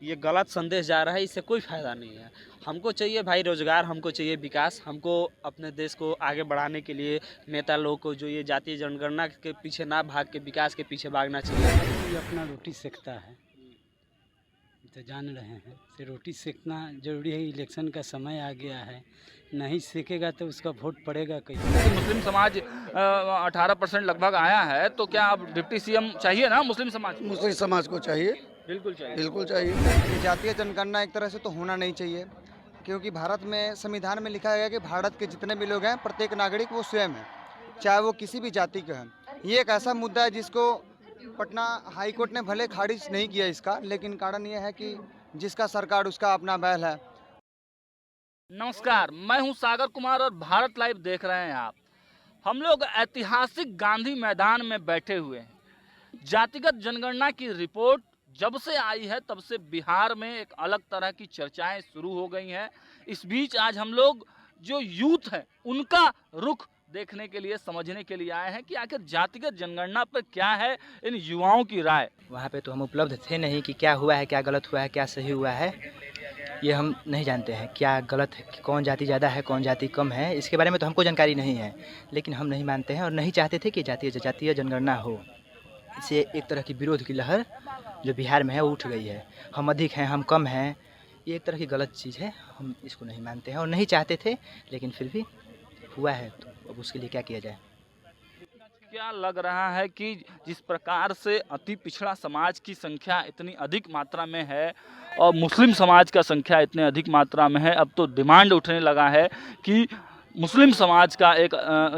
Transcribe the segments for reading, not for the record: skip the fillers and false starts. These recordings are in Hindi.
ये गलत संदेश जा रहा है, इससे कोई फ़ायदा नहीं है। हमको चाहिए भाई रोज़गार, हमको चाहिए विकास, हमको अपने देश को आगे बढ़ाने के लिए नेता लोग को जो ये जातीय जनगणना के पीछे ना भाग के विकास के पीछे भागना चाहिए। ये अपना रोटी सेकता है तो जान रहे हैं से रोटी सेकना जरूरी है। इलेक्शन का समय आ गया है, नहीं सेकेगा तो उसका वोट पड़ेगा कैसे। मुस्लिम समाज 18% लगभग आया है, तो क्या अब डिप्टी सीएम चाहिए ना मुस्लिम समाज को? मुस्लिम समाज को चाहिए, बिल्कुल चाहिए। बिल्कुल चाहिए। ये जातीय जनगणना एक तरह से तो होना नहीं चाहिए, क्योंकि भारत में संविधान में लिखा गया है कि भारत के जितने भी लोग हैं प्रत्येक नागरिक वो स्वयं है, चाहे वो किसी भी जाति का है। ये एक ऐसा मुद्दा है जिसको पटना हाई कोर्ट ने भले खारिज नहीं किया इसका, लेकिन कारण ये है कि जिसका सरकार उसका अपना बैल है। नमस्कार, मैं हूं सागर कुमार और भारत लाइव देख रहे हैं आप। हम लोग ऐतिहासिक गांधी मैदान में बैठे हुए हैं। जातिगत जनगणना की रिपोर्ट जब से आई है तब से बिहार में एक अलग तरह की चर्चाएं शुरू हो गई हैं। इस बीच आज हम लोग जो यूथ है उनका रुख देखने के लिए, समझने के लिए आए हैं कि आखिर जातिगत जनगणना पर क्या है इन युवाओं की राय। वहाँ पे तो हम उपलब्ध थे नहीं कि क्या हुआ है, क्या गलत हुआ है, क्या सही हुआ है, ये हम नहीं जानते हैं। क्या गलत है, कौन जाति ज़्यादा है, कौन जाति कम है, इसके बारे में तो हमको जानकारी नहीं है। लेकिन हम नहीं मानते हैं और नहीं चाहते थे कि जातीय जनगणना हो। इससे एक तरह की विरोध की लहर जो बिहार में है वो उठ गई है। हम अधिक हैं, हम कम हैं, ये एक तरह की गलत चीज़ है। हम इसको नहीं मानते हैं और नहीं चाहते थे, लेकिन फिर भी हुआ है तो अब उसके लिए क्या किया जाए। क्या लग रहा है कि जिस प्रकार से अति पिछड़ा समाज की संख्या इतनी अधिक मात्रा में है और मुस्लिम समाज का संख्या इतने अधिक मात्रा में है, अब तो डिमांड उठने लगा है कि मुस्लिम समाज का एक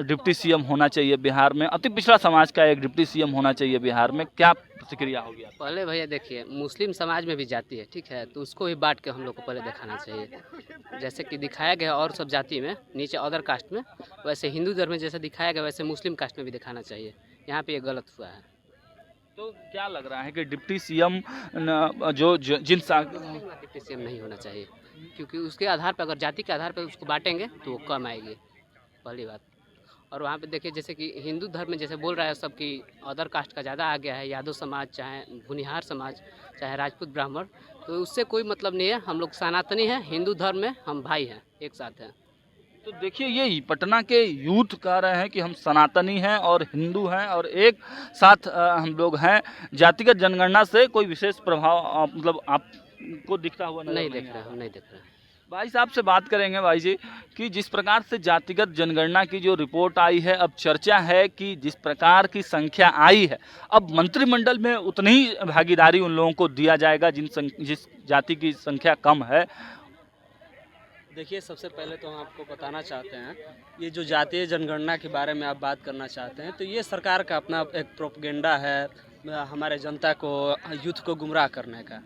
डिप्टी सीएम होना चाहिए बिहार में, अति पिछड़ा समाज का एक डिप्टी सीएम होना चाहिए बिहार में। क्या प्रतिक्रिया होगी? पहले भैया देखिए, मुस्लिम समाज में भी जाति है, ठीक है, तो उसको भी बांट के हम लोग को पहले दिखाना चाहिए। जैसे कि दिखाया गया और सब जाति में नीचे अदर कास्ट में, वैसे हिंदू धर्म में जैसे दिखाया गया वैसे मुस्लिम कास्ट में भी दिखाना चाहिए। यहाँ पे ये गलत हुआ है। तो क्या लग रहा है कि डिप्टी सीएम जिन डिप्टी सीएम नहीं होना चाहिए, क्योंकि उसके आधार पर, अगर जाति के आधार पर उसको बांटेंगे तो वो कम आएगी, पहली बात। और वहाँ पे देखिए जैसे कि हिंदू धर्म में जैसे बोल रहा है सब कि अदर कास्ट का ज़्यादा आ गया है, यादव समाज, चाहे भुनिहार समाज, चाहे राजपूत ब्राह्मण, तो उससे कोई मतलब नहीं है। हम लोग सनातनी हैं, हिंदू धर्म में हम भाई हैं, एक साथ हैं। तो देखिए, ये पटना के यूथ कह रहे हैं कि हम सनातनी हैं और हिंदू हैं और एक साथ हम लोग हैं। जातिगत जनगणना से कोई विशेष प्रभाव मतलब आपको दिखता हुआ नहीं दिख रहा, हम नहीं दिख रहा। भाई साहब से बात करेंगे भाई जी कि जिस प्रकार से जातिगत जनगणना की जो रिपोर्ट आई है, अब चर्चा है कि जिस प्रकार की संख्या आई है अब मंत्रिमंडल में उतनी ही भागीदारी उन लोगों को दिया जाएगा जिस जाति की संख्या कम है। देखिए, सबसे पहले तो हम आपको बताना चाहते हैं, ये जो जातीय जनगणना के बारे में आप बात करना चाहते हैं, तो ये सरकार का अपना एक प्रोपेगेंडा है हमारे जनता को, यूथ को गुमराह करने का।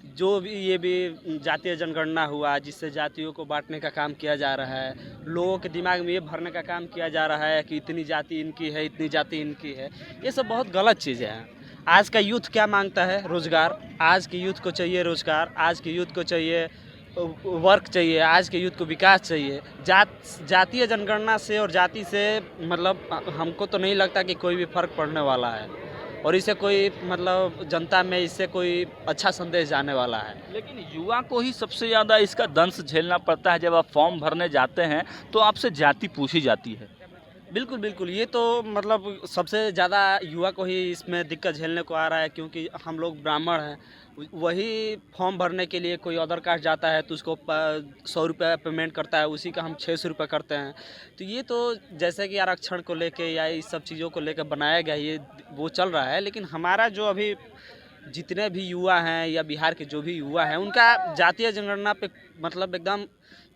जो भी ये भी जातीय जनगणना हुआ जिससे जातियों को बांटने का काम किया जा रहा है, लोगों के दिमाग में ये भरने का काम किया जा रहा है कि इतनी जाति इनकी है, इतनी जाति इनकी है, ये सब बहुत गलत चीज़ें हैं। आज का यूथ क्या मांगता है? रोज़गार। आज के यूथ को चाहिए रोज़गार, आज के यूथ को चाहिए वर्क चाहिए, आज के यूथ को विकास चाहिए। जातीय जनगणना से और जाति से मतलब हमको तो नहीं लगता कि कोई भी फ़र्क पड़ने वाला है और इससे कोई मतलब जनता में इससे कोई अच्छा संदेश जाने वाला है। लेकिन युवा को ही सबसे ज़्यादा इसका दंश झेलना पड़ता है। जब आप फॉर्म भरने जाते हैं तो आपसे जाति पूछी जाती है। बिल्कुल बिल्कुल, ये तो मतलब सबसे ज़्यादा युवा को ही इसमें दिक्कत झेलने को आ रहा है, क्योंकि हम लोग ब्राह्मण हैं। वही फॉर्म भरने के लिए कोई अदर कास्ट जाता है तो उसको 100 रुपये पेमेंट करता है, उसी का हम 600 रुपये करते हैं। तो ये तो जैसे कि आरक्षण को लेके या इस सब चीज़ों को लेकर बनाया गया, ये वो चल रहा है। लेकिन हमारा जो अभी जितने भी युवा हैं या बिहार के जो भी युवा हैं, उनका जातीय जनगणना पे मतलब एकदम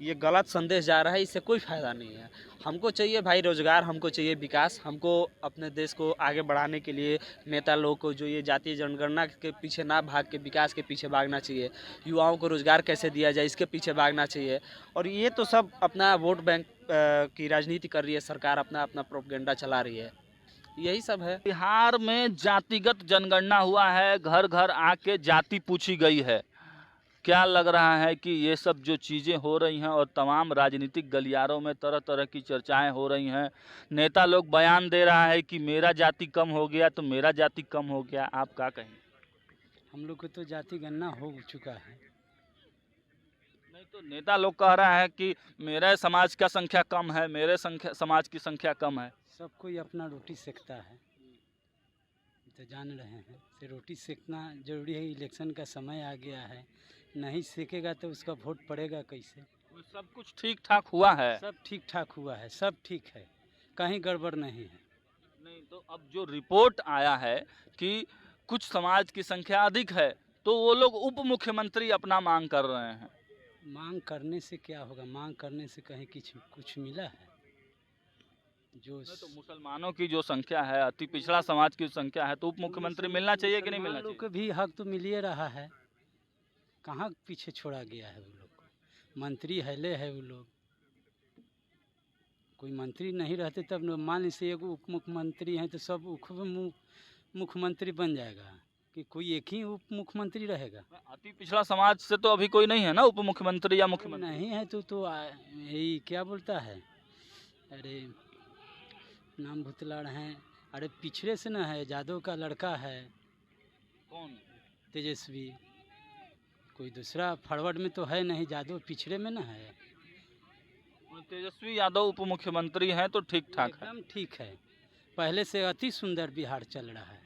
ये गलत संदेश जा रहा है, इससे कोई फ़ायदा नहीं है। हमको चाहिए भाई रोज़गार, हमको चाहिए विकास, हमको अपने देश को आगे बढ़ाने के लिए नेता लोग को जो ये जातीय जनगणना के पीछे ना भाग के विकास के पीछे भागना चाहिए। युवाओं को रोज़गार कैसे दिया जाए इसके पीछे भागना चाहिए। और ये तो सब अपना वोट बैंक की राजनीति कर रही है सरकार, अपना अपना प्रोपेगेंडा चला रही है, यही सब है। बिहार में जातिगत जनगणना हुआ है, घर घर आके जाति पूछी गई है। क्या लग रहा है कि ये सब जो चीज़ें हो रही हैं और तमाम राजनीतिक गलियारों में तरह तरह की चर्चाएं हो रही हैं, नेता लोग बयान दे रहा है कि मेरा जाति कम हो गया तो मेरा जाति कम हो गया, आप क्या कहें? हम लोग को तो जाति गणना हो चुका है। नहीं तो नेता लोग कह रहा है कि मेरे समाज का संख्या कम है, मेरे समाज की संख्या कम है। सब कोई अपना रोटी सेकता है, तो जान रहे हैं से रोटी सेकना जरूरी है। इलेक्शन का समय आ गया है, नहीं सेकेगा तो उसका वोट पड़ेगा कैसे। सब कुछ ठीक ठाक हुआ है। सब ठीक ठाक हुआ है, सब ठीक है, कहीं गड़बड़ नहीं है। नहीं तो अब जो रिपोर्ट आया है कि कुछ समाज की संख्या अधिक है, तो वो लोग उप मुख्यमंत्री अपना मांग कर रहे हैं। मांग करने से क्या होगा, मांग करने से कहीं कुछ मिला है। जो तो मुसलमानों की जो संख्या है, अति पिछड़ा समाज की संख्या है, तो उप मुख्यमंत्री मिलना चाहिए कि नहीं मिलना चाहिए? को भी हक तो मिल ही रहा है, कहाँ पीछे छोड़ा गया है। वो लोग को मंत्री हैले है, वो लोग कोई मंत्री नहीं रहते तब मान लीजिए एक उप मुख्यमंत्री हैं तो सब मुख्यमंत्री बन जाएगा कि कोई एक ही उप मुख्यमंत्री रहेगा। अति पिछड़ा समाज से तो अभी कोई नहीं है ना उप मुख्यमंत्री या मुख्यमंत्री? नहीं है तो यही क्या बोलता है, अरे नाम भुतलाड़ हैं, अरे पिछड़े से ना है, जादव का लड़का है। कौन? तेजस्वी। कोई दूसरा फॉरवर्ड में तो है नहीं, जादव पिछड़े में ना है। तेजस्वी यादव उप मुख्यमंत्री हैं तो ठीक ठाक है। एकदम ठीक है, पहले से अति सुंदर बिहार चल रहा है।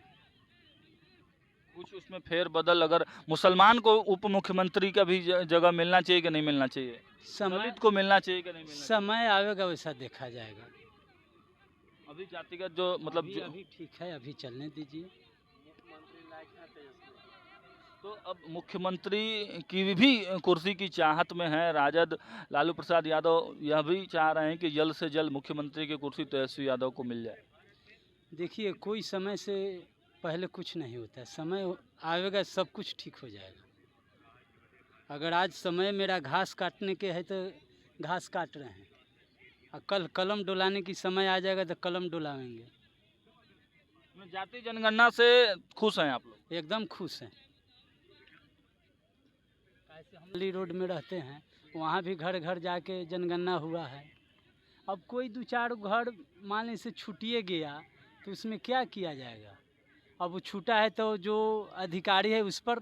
कुछ उसमें फेर बदल, अगर मुसलमान को उप मुख्यमंत्री का भी जगह मिलना चाहिए कि नहीं मिलना चाहिए? दलित को मिलना चाहिए कि नहीं मिलना चाहिए? समय आएगा वैसा देखा जाएगा। अभी जातिगत जो मतलब अभी ठीक है, अभी चलने दीजिए। तो अब मुख्यमंत्री की भी कुर्सी की चाहत में है राजद। लालू प्रसाद यादव यह भी चाह रहे हैं कि जल्द से जल्द मुख्यमंत्री की कुर्सी तेजस्वी यादव को मिल जाए। देखिए, कोई समय से पहले कुछ नहीं होता है, समय आएगा सब कुछ ठीक हो जाएगा। अगर आज समय मेरा घास काटने के है तो घास काट रहे हैं, और कल कलम डुलाने की समय आ जाएगा तो कलम डुलाएंगे। जाति जनगणना से खुश हैं आप लोग? एकदम खुश हैं। ऐसे हम ली रोड में रहते हैं, वहाँ भी घर घर जाके जनगणना हुआ है। अब कोई 2-4 घर मान से छूटिए गया तो उसमें क्या किया जाएगा। अब वो छूटा है तो जो अधिकारी है उस पर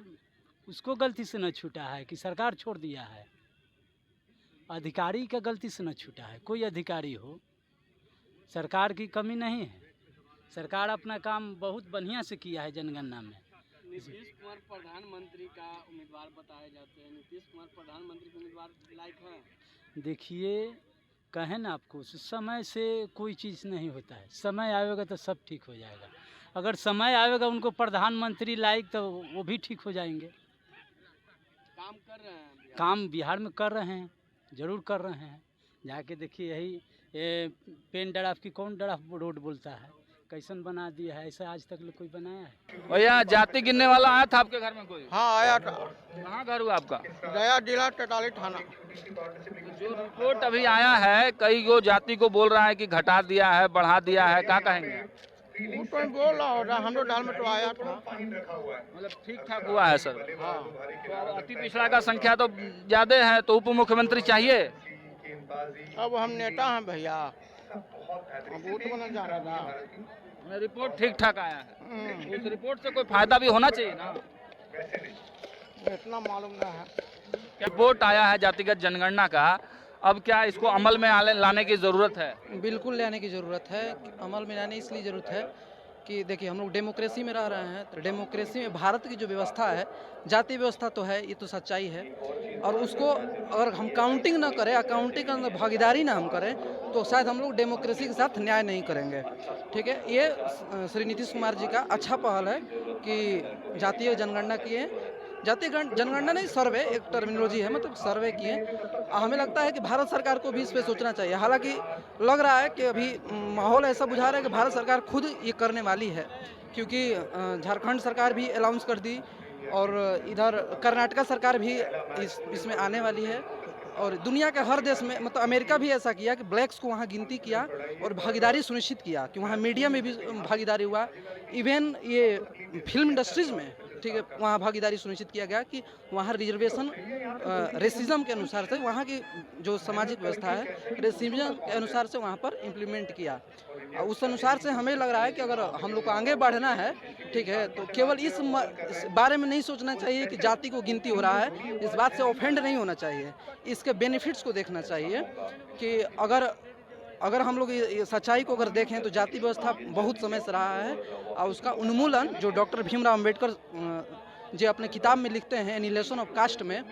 उसको गलती से न छूटा है कि सरकार छोड़ दिया है। अधिकारी का गलती से न छूटा है, कोई अधिकारी हो, सरकार की कमी नहीं है। सरकार अपना काम बहुत बढ़िया से किया है जनगणना में। नीतीश कुमार प्रधानमंत्री का उम्मीदवार बताए जाते हैं, नीतीश कुमार प्रधानमंत्री के उम्मीदवार लायक हैं? देखिए, कहें ना आपको, समय से कोई चीज़ नहीं होता है, समय आएगा तो सब ठीक हो जाएगा। अगर समय आएगा उनको प्रधानमंत्री लायक तो वो भी ठीक हो जाएंगे। काम कर रहे हैं? काम बिहार में कर रहे हैं, ज़रूर कर रहे हैं। जाके देखिए, यही पेन ड्राफ की कौन ड्राफ रोड बोलता है, कैसन बना दिया है, ऐसा आज तक कोई बनाया है? भैया, जाति गिनने वाला आया था आपके घर में कोई? हाँ, आया था। कहाँ घर हुआ आपका? गया जिला टटाली थाना। जो रिपोर्ट अभी आया है, कई गो जाति को बोल रहा है कि घटा दिया है, बढ़ा दिया है, क्या कहेंगे? वो तो बोल रहा होगा, हम लोग डाल में तो आया था। मतलब ठीक ठाक हुआ है सर? हाँ। तो अति पिछड़ा का संख्या तो ज्यादा है, तो उप मुख्यमंत्री चाहिए। अब हम नेता हैं भैया, वोट बना जा रहा था। रिपोर्ट ठीक ठाक आया है, उस रिपोर्ट से कोई फायदा भी होना चाहिए ना? इतना मालूम नहीं है। रिपोर्ट आया है जातिगत जनगणना का, अब क्या इसको अमल में लाने की ज़रूरत है? बिल्कुल लाने की ज़रूरत है। अमल में लाने इसलिए ज़रूरत है कि देखिए, हम लोग डेमोक्रेसी में रह रहे हैं, तो डेमोक्रेसी में भारत की जो व्यवस्था है, जाति व्यवस्था तो है, ये तो सच्चाई है। और उसको अगर हम काउंटिंग ना करें, अकाउंटिंग के अंदर भागीदारी ना हम करें, तो शायद हम लोग डेमोक्रेसी के साथ न्याय नहीं करेंगे। ठीक है, ये श्री नीतीश कुमार जी का अच्छा पहल है कि जातीय जनगणना किए। जातीय जनगणना नहीं, सर्वे एक टर्मिनोलॉजी है, मतलब सर्वे किए। हमें लगता है कि भारत सरकार को भी इस पर सोचना चाहिए। हालांकि लग रहा है कि अभी माहौल ऐसा बुझा रहा है कि भारत सरकार खुद ये करने वाली है, क्योंकि झारखंड सरकार भी अनाउंस कर दी और इधर कर्नाटका सरकार भी इसमें आने वाली है। और दुनिया के हर देश में, मतलब अमेरिका भी ऐसा किया कि ब्लैक्स को वहाँ गिनती किया और भागीदारी सुनिश्चित किया कि वहाँ मीडिया में भी भागीदारी हुआ। इवन ये फिल्म इंडस्ट्रीज में ठीक है, वहाँ भागीदारी सुनिश्चित किया गया कि वहाँ रिजर्वेशन रेसिज्म के अनुसार से वहाँ की जो सामाजिक व्यवस्था है रेसिज्म के अनुसार से वहाँ पर इम्प्लीमेंट किया। और उस अनुसार से हमें लग रहा है कि अगर हम लोग को आगे बढ़ना है, ठीक है, तो केवल इस बारे में नहीं सोचना चाहिए कि जाति को गिनती हो रहा है, इस बात से ऑफेंड नहीं होना चाहिए, इसके बेनिफिट्स को देखना चाहिए कि अगर हम लोग ये सच्चाई को अगर देखें तो जाति व्यवस्था बहुत समय से रहा है और उसका उन्मूलन जो डॉक्टर भीमराव अम्बेडकर जो अपने किताब में लिखते हैं एनिहिलेशन ऑफ कास्ट में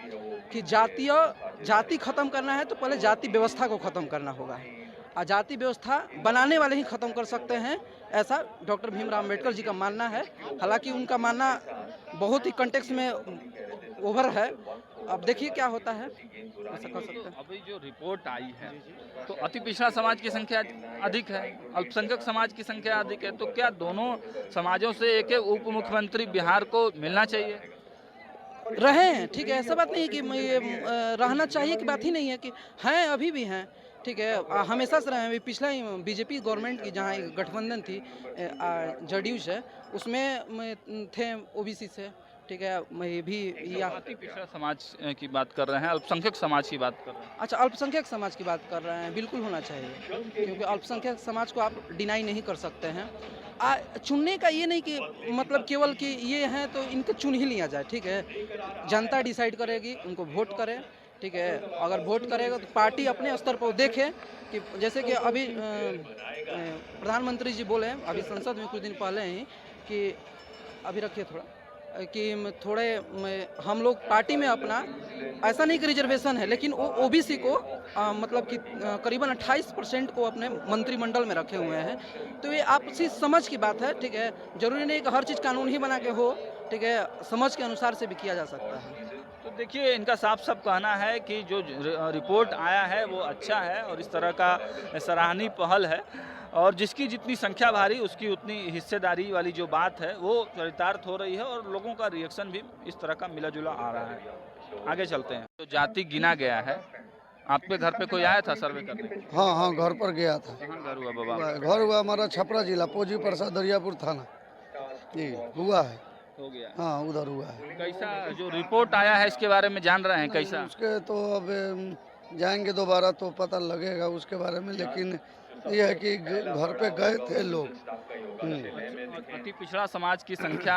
कि जाति खत्म करना है तो पहले जाति व्यवस्था को खत्म करना होगा और जाति व्यवस्था बनाने वाले ही खत्म कर सकते हैं, ऐसा डॉक्टर भीमराव अम्बेडकर जी का मानना है। हालांकि उनका मानना बहुत ही कंटेक्स्ट में ओवर है, अब देखिए क्या होता है, ऐसा कर सकते हैं। अभी जो रिपोर्ट आई है तो अति पिछड़ा समाज की संख्या अधिक है, अल्पसंख्यक समाज की संख्या अधिक है, तो क्या दोनों समाजों से एक उप मुख्यमंत्री बिहार को मिलना चाहिए? रहे हैं, ठीक है, ऐसा बात नहीं है कि ये रहना चाहिए की बात ही नहीं है कि हैं, अभी भी हैं, ठीक है, हमेशा से रहे हैं। पिछला बीजेपी गवर्नमेंट की जहाँ एक गठबंधन थी जदयू से, उसमें थे ओबीसी से, ठीक है, मैं भी या अति पिछड़ा समाज की बात कर रहे हैं, अल्पसंख्यक समाज की बात कर रहे हैं। अच्छा, अल्पसंख्यक समाज की बात कर रहे हैं, बिल्कुल होना चाहिए क्योंकि अल्पसंख्यक समाज को आप डिनाई नहीं कर सकते हैं। चुनने का ये नहीं कि मतलब केवल कि ये हैं तो इनको चुन ही लिया जाए, ठीक है, जनता डिसाइड करेगी, उनको वोट करें, ठीक है, अगर वोट करेगा तो पार्टी अपने स्तर पर देखे कि जैसे कि अभी प्रधानमंत्री जी बोले अभी संसद में कुछ दिन पहले ही कि अभी रखिए थोड़ा कि थोड़े हम लोग पार्टी में अपना ऐसा नहीं कि रिजर्वेशन है, लेकिन वो ओबीसी को मतलब कि करीबन 28% को अपने मंत्रिमंडल में रखे हुए हैं। तो ये आपसी समझ की बात है, ठीक है, जरूरी नहीं कि हर चीज़ कानून ही बना के हो, ठीक है, समझ के अनुसार से भी किया जा सकता है। तो देखिए, इनका साफ साफ कहना है कि जो रिपोर्ट आया है वो अच्छा है और इस तरह का सराहनीय पहल है और जिसकी जितनी संख्या भारी उसकी उतनी हिस्सेदारी वाली जो बात है वो चरितार्थ हो रही है और लोगों का रिएक्शन भी इस तरह का मिला जुला आ रहा है। आगे चलते हैं। तो जाति गिना गया है, आपके घर पे कोई आया था सर्वे करने? हाँ, घर पर गया था। कहाँ घर हुआ बाबा? घर हुआ हमारा छपरा जिला पोजी प्रसाद दरियापुर थाना जी, हुआ है, हो गया। हाँ, उधर हुआ है। कैसा जो रिपोर्ट आया है इसके बारे में जान रहे हैं? कैसा उसके तो अब जाएंगे दोबारा तो पता लगेगा उसके बारे में, लेकिन ये है कि घर पे गए थे लोग। अति पिछड़ा समाज की संख्या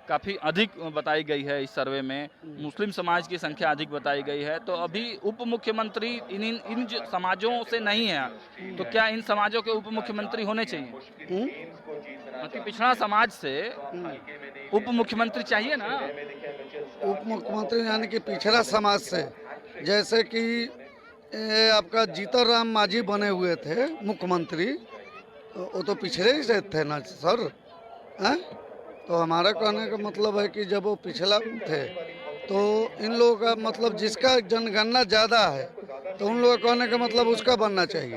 काफ़ी अधिक बताई गई है इस सर्वे में, मुस्लिम समाज की संख्या अधिक बताई गई है, तो अभी उप मुख्यमंत्री इन समाजों से नहीं है, तो क्या इन समाजों के उप मुख्यमंत्री होने चाहिए? अति पिछड़ा समाज से उप मुख्यमंत्री चाहिए ना? उप मुख्यमंत्री यानी कि पिछड़ा समाज से, जैसे कि आपका जीतन राम मांझी बने हुए थे मुख्यमंत्री, तो वो तो पिछड़े ही से थे ना सर, हैं? तो हमारा कहने का मतलब है कि जब वो पिछड़ा थे तो इन लोगों का मतलब जिसका जनगणना ज़्यादा है तो उन लोगों का कहने का मतलब उसका बनना चाहिए,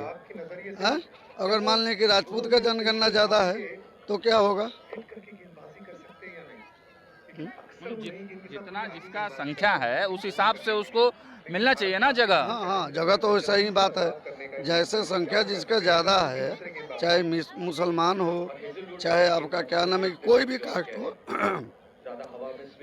हैं? अगर मान लें कि राजपूत का जनगणना ज़्यादा है तो क्या होगा? जितना जिसका संख्या है उस हिसाब से उसको मिलना चाहिए ना जगह। हाँ, जगह तो सही बात है, जैसे संख्या जिसका ज़्यादा है, चाहे मुसलमान हो चाहे आपका क्या नाम है कोई भी कास्ट हो,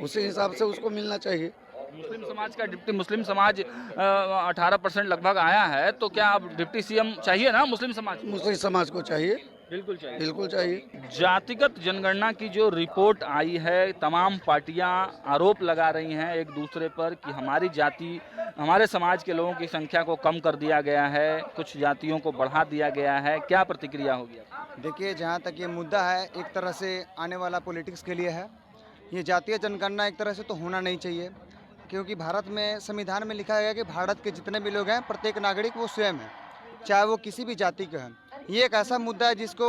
उसी हिसाब से उसको मिलना चाहिए। मुस्लिम समाज का डिप्टी मुस्लिम समाज 18% लगभग आया है, तो क्या अब डिप्टी सीएम चाहिए ना मुस्लिम समाज को चाहिए? बिल्कुल चाहिए। जातिगत जनगणना की जो रिपोर्ट आई है, तमाम पार्टियां आरोप लगा रही हैं एक दूसरे पर कि हमारी जाति, हमारे समाज के लोगों की संख्या को कम कर दिया गया है, कुछ जातियों को बढ़ा दिया गया है। क्या प्रतिक्रिया होगी? देखिए, जहाँ तक ये मुद्दा है, एक तरह से आने वाला पॉलिटिक्स के लिए है। ये जातीय जनगणना एक तरह से तो होना नहीं चाहिए, क्योंकि भारत में संविधान में लिखा गया कि भारत के जितने भी लोग हैं, प्रत्येक नागरिक वो स्वयं है, चाहे वो किसी भी जाति का है। ये एक ऐसा मुद्दा है जिसको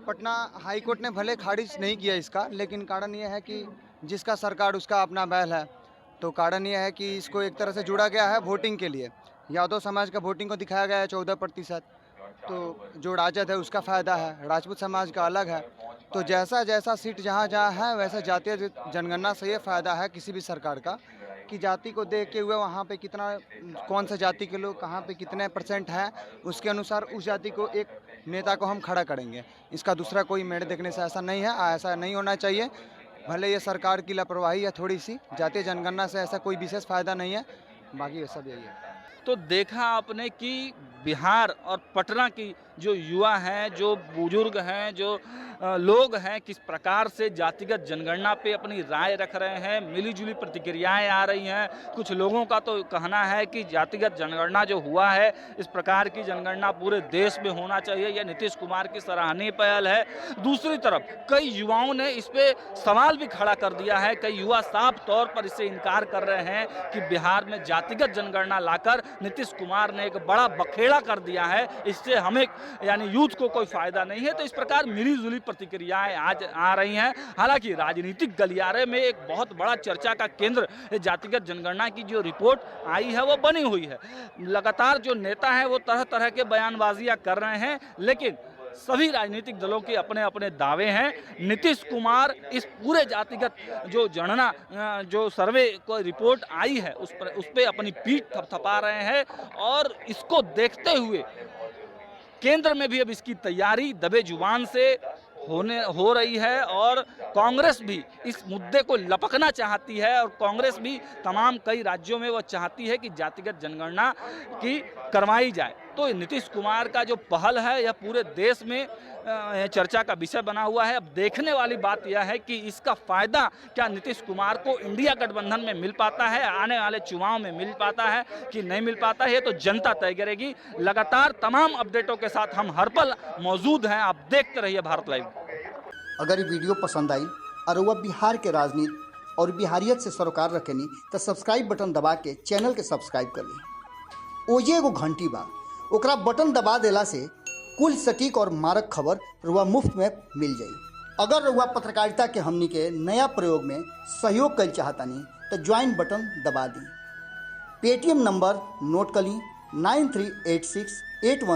पटना हाई कोर्ट ने भले खारिज नहीं किया इसका, लेकिन कारण ये है कि जिसका सरकार उसका अपना बैल है। तो कारण ये है कि इसको एक तरह से जुड़ा गया है वोटिंग के लिए। यादव समाज का वोटिंग को दिखाया गया है 14%, तो जो राजद है उसका फ़ायदा है, राजपूत समाज का अलग है। तो जैसा जैसा सीट जहाँ जहाँ है, वैसा जातीय जनगणना से ये फ़ायदा है किसी भी सरकार का कि जाति को देख के हुए वहाँ पे कितना, कौन सा जाति के लोग कहाँ पे कितने % है, उसके अनुसार उस जाति को एक नेता को हम खड़ा करेंगे। इसका दूसरा कोई मेरिट देखने से ऐसा नहीं है, ऐसा नहीं होना चाहिए। भले ये सरकार की लापरवाही है थोड़ी सी, जातीय जनगणना से ऐसा कोई विशेष फायदा नहीं है, बाकी ये सब यही है। तो देखा आपने कि बिहार और पटना की जो युवा हैं, जो बुजुर्ग हैं, जो लोग हैं, किस प्रकार से जातिगत जनगणना पे अपनी राय रख रहे हैं। मिलीजुली प्रतिक्रियाएं आ रही हैं। कुछ लोगों का तो कहना है कि जातिगत जनगणना जो हुआ है, इस प्रकार की जनगणना पूरे देश में होना चाहिए, यह नीतीश कुमार की सराहनीय पहल है। दूसरी तरफ कई युवाओं ने इस पे सवाल भी खड़ा कर दिया है। कई युवा साफ तौर पर इससे इनकार कर रहे हैं कि बिहार में जातिगत जनगणना लाकर नीतीश कुमार ने एक बड़ा बखेड़ा कर दिया है, इससे हमें यानी यूथ को कोई फायदा नहीं है। तो इस प्रकार मिलीजुली प्रतिक्रियाएं आज आ रही हैं। हालांकि राजनीतिक गलियारे में एक बहुत बड़ा चर्चा का केंद्र जातिगत जनगणना की जो रिपोर्ट आई है वो बनी हुई है। लगातार जो नेता हैं वो तरह तरह के बयानबाजियां कर रहे हैं, लेकिन सभी राजनीतिक दलों के अपने अपने दावे हैं। नीतीश कुमार इस पूरे जातिगत जो जनगणना जो सर्वे को रिपोर्ट आई है उस पे अपनी पीठ थपथपा रहे हैं और इसको देखते हुए केंद्र में भी अब इसकी तैयारी दबे जुबान से हो रही है और कांग्रेस भी इस मुद्दे को लपकना चाहती है और कांग्रेस भी तमाम कई राज्यों में वो चाहती है कि जातिगत जनगणना की करवाई जाए। तो नीतीश कुमार का जो पहल है यह पूरे देश में चर्चा का विषय बना हुआ है। अब देखने वाली बात यह है कि इसका फायदा क्या नीतीश कुमार को इंडिया गठबंधन में मिल पाता है, आने वाले चुनाव में मिल पाता है कि नहीं मिल पाता है, ये तो जनता तय करेगी। लगातार तमाम अपडेटों के साथ हम हर पल मौजूद हैं। आप देखते रहिए भारत लाइव। अगर ये वीडियो पसंद आई और वह बिहार के राजनीति और बिहारियत से सरोकार रखेनी तो सब्सक्राइब बटन दबा के चैनल के सब्सक्राइब कर ली। ओजे एगो घंटी बा, ओकरा बटन दबा देला से कुल सटीक और मारक खबर रुआ मुफ्त में मिल जाई। अगर रुआ पत्रकारिता के हमनी के नया प्रयोग में सहयोग कर चाहतानी तो ज्वाइन बटन दबा दी। पेटीएम नंबर नोट कर ली 938681